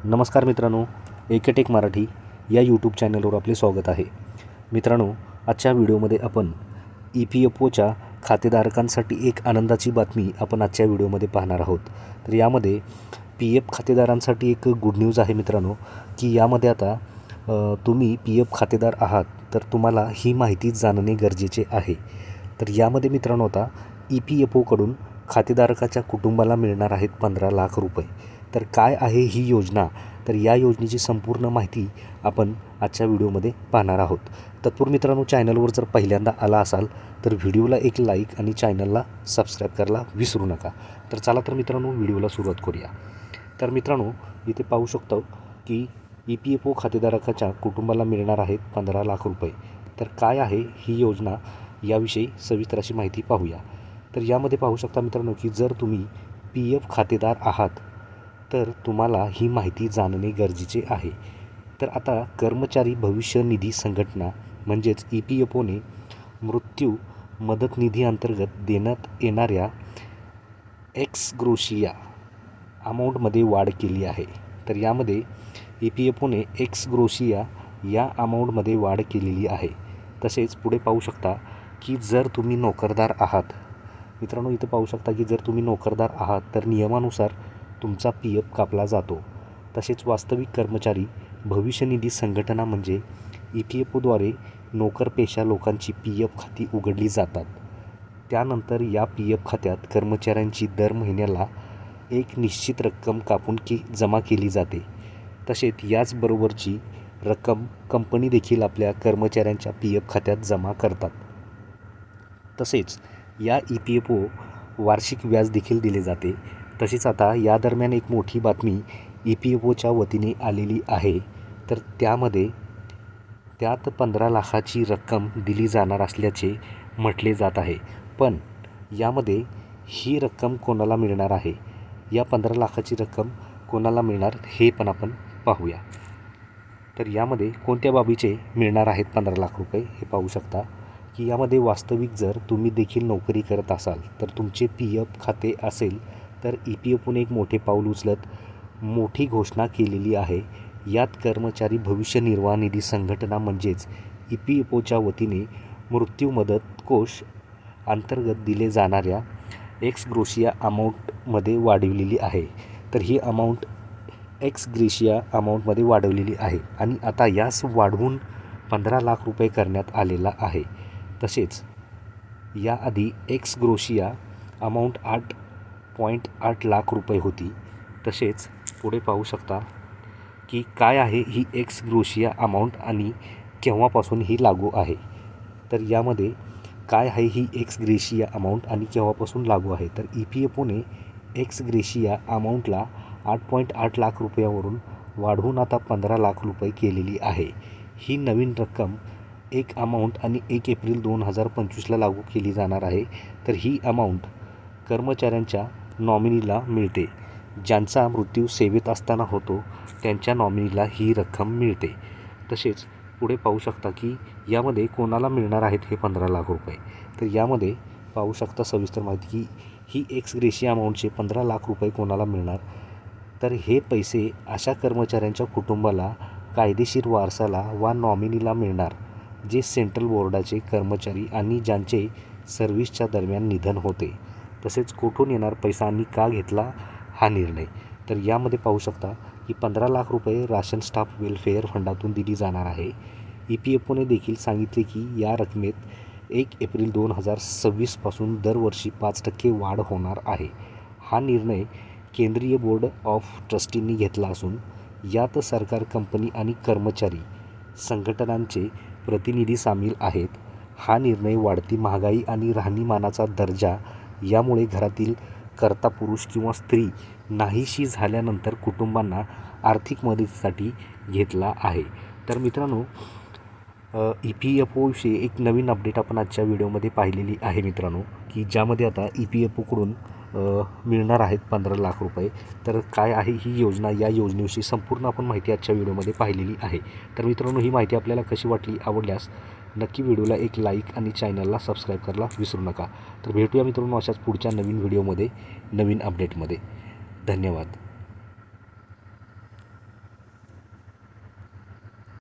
नमस्कार मित्रांनो, एकेटेक मराठी या यूट्यूब चॅनलवर आपले स्वागत आहे. मित्रांनो, आजच्या व्हिडिओमध्ये आपण EPFOच्या खातेधारकांसाठी एक आनंदाची बातमी आपण आजच्या व्हिडिओमध्ये पाहणार आहोत. तर यामध्ये PF खातेदारांसाठी एक गुड न्यूज आहे मित्रांनो, की यामध्ये आता तुम्ही PF खातेदार आहात तर तुम्हाला ही माहिती जाणणे गरजेचे आहे. तर यामध्ये मित्रांनो आता EPFOकडून खातेधारकाच्या कुटुंबाला मिळणार आहेत 15 लाख रुपये. तर काय आहे ही योजना, तर या योजनेची संपूर्ण माहिती आपण आजच्या व्हिडिओमध्ये पाहणार आहोत. तत्पूर्वी मित्रांनो, चॅनलवर जर पहिल्यांदा आला असाल तर व्हिडिओला एक लाईक आणि चॅनलला सबस्क्राईब करायला विसरू नका. तर चला तर मित्रांनो, व्हिडिओला सुरुवात करूया. तर मित्रांनो, इथे पाहू शकतो की EPFO खातेधारकाच्या कुटुंबाला मिळणार आहेत 15 लाख रुपये. तर काय आहे ही योजना याविषयी सविस्तर अशी माहिती पाहूया. तर यामध्ये पाहू शकता मित्रांनो, की जर तुम्ही PF खातेदार आहात तर तुम्हाला ही माहिती जाणणे गरजेचे आहे. तर आता कर्मचारी भविष्य निधी संघटना म्हणजेच EPFOने मृत्यू मदत निधी अंतर्गत देण्यात येणाऱ्या एक्स ग्रोशिया अमाऊंटमध्ये वाढ केली आहे. तर यामध्ये EPFOने एक्स ग्रोशिया या अमाऊंटमध्ये वाढ केलेली आहे. तसेच पुढे पाहू शकता की जर तुम्ही नोकरदार आहात मित्रांनो, इथं पाहू शकता की जर तुम्ही नोकरदार आहात तर नियमानुसार तुमचा PF कापला जातो. तसेच वास्तविक कर्मचारी भविष्य निधी संघटना म्हणजे EPFOद्वारे नोकरपेशा लोकांची PF खाती उघडली जातात. त्यानंतर या PF खात्यात कर्मचाऱ्यांची दर महिन्याला एक निश्चित रक्कम कापून जमा केली जाते. तसेच याचबरोबरची रक्कम कंपनी देखील आपल्या कर्मचाऱ्यांच्या PF खात्यात जमा करतात. तसेच या EPFO वार्षिक व्याज देखील दिले जाते. तसेच आता या दरम्यान एक मोठी बातमी EPFOच्या वतीने आलेली आहे. तर त्यात 15 लाखाची रक्कम दिली जाणार असल्याचे म्हटले जात आहे. पण यामध्ये ही रक्कम कोणाला मिळणार आहे, या 15 लाखाची रक्कम कोणाला मिळणार हे पण आपण पाहूया. तर यामध्ये कोणत्या बाबीचे मिळणार आहेत 15 लाख रुपये हे पाहू शकता की यामध्ये वास्तविक जर तुम्ही देखील नोकरी करत असाल तर तुमचे PF खाते असेल तर EPFOने एक मोठे पाऊल उचलत मोठी घोषणा केलेली आहे. यात कर्मचारी भविष्य निर्वाह निधी संघटना म्हणजेच EPFOच्या वतीने मृत्यू मदत कोष अंतर्गत दिले जाणाऱ्या एक्स ग्रोशिया अमाऊंटमध्ये वाढवलेली आहे. तर ही अमाऊंट एक्स ग्रेशिया अमाऊंटमध्ये वाढवलेली आहे आणि आता यास वाढवून 15 लाख रुपये करण्यात आलेला आहे. तसेच याआधी एक्स ग्रोशिया अमाऊंट 8.8 लाख रुपये होती. तसेच पुढे पाहू शकता की काय आहे ही एक्स ग्रोशिया अमाऊंट आणि केव्हापासून ही लागू आहे. तर यामध्ये काय आहे ही एक्स ग्रेशिया अमाऊंट आणि केव्हापासून लागू आहे, तर EPFOने एक्स ग्रेशिया अमाऊंटला 8.8 लाख रुपयावरून वाढवून आता 15 लाख रुपये केलेली आहे. ही नवीन रक्कम एक अमाऊंट आणि 1 एप्रिल 2025ला लागू केली जाणार आहे. तर ही अमाऊंट कर्मचाऱ्यांच्या नॉमिनीला मिळते. ज्यांचा मृत्यू सेवेत असताना होतो त्यांच्या नॉमिनीला ही रक्कम मिळते. तसेच पुढे पाहू शकता की यामध्ये कोणाला मिळणार आहेत हे 15 लाख रुपये. तर यामध्ये पाहू शकता सविस्तर माहिती की ही एक्स ग्रेशिया अमाऊंटचे 15 लाख रुपये कोणाला मिळणार, तर हे पैसे अशा कर्मचाऱ्यांच्या कुटुंबाला, कायदेशीर वारसाला वा नॉमिनीला मिळणार जे सेंट्रल बोर्डाचे कर्मचारी आणि ज्यांचे सर्व्हिसच्या दरम्यान निधन होते. तसेच कुठून येणार पैसा आणि का घेतला हा निर्णय, तर यामध्ये पाहू शकता की 15 लाख रुपये राशन स्टाफ वेलफेअर फंडातून दिली जाणार आहे. EPFOने देखील सांगितले की या रकमेत 1 एप्रिल 2026पासून दरवर्षी 5% वाढ होणार आहे. हा निर्णय केंद्रीय बोर्ड ऑफ ट्रस्टींनी घेतला असून यात सरकार, कंपनी आणि कर्मचारी संघटनांचे प्रतिनिधी सामील आहेत. हा निर्णय वाढती महागाई आणि राहणीमानाचा दर्जा यामुळे घरातील कर्ता पुरुष किंवा स्त्री नाहीशी झाल्यानंतर कुटुंबांना आर्थिक मदतीसाठी घेतला आहे. तर मित्रांनो, EPFOविषयी एक नवीन अपडेट आपण आजच्या व्हिडिओमध्ये पाहिलेली आहे मित्रांनो, की ज्यामध्ये आता EPFOकडून मिळणार आहेत 15 लाख रुपये. तर काय आहे ही योजना, या योजनेविषयी संपूर्ण आपण माहिती आजच्या व्हिडिओमध्ये पाहिलेली आहे. तर मित्रांनो, ही माहिती आपल्याला कशी वाटली, आवडल्यास नक्की व्हिडिओला एक लाईक आणि चॅनलला सबस्क्राईब करायला विसरू नका. तर भेटूया मित्रांनो अशाच पुढच्या नवीन व्हिडिओमध्ये, नवीन अपडेटमध्ये. धन्यवाद.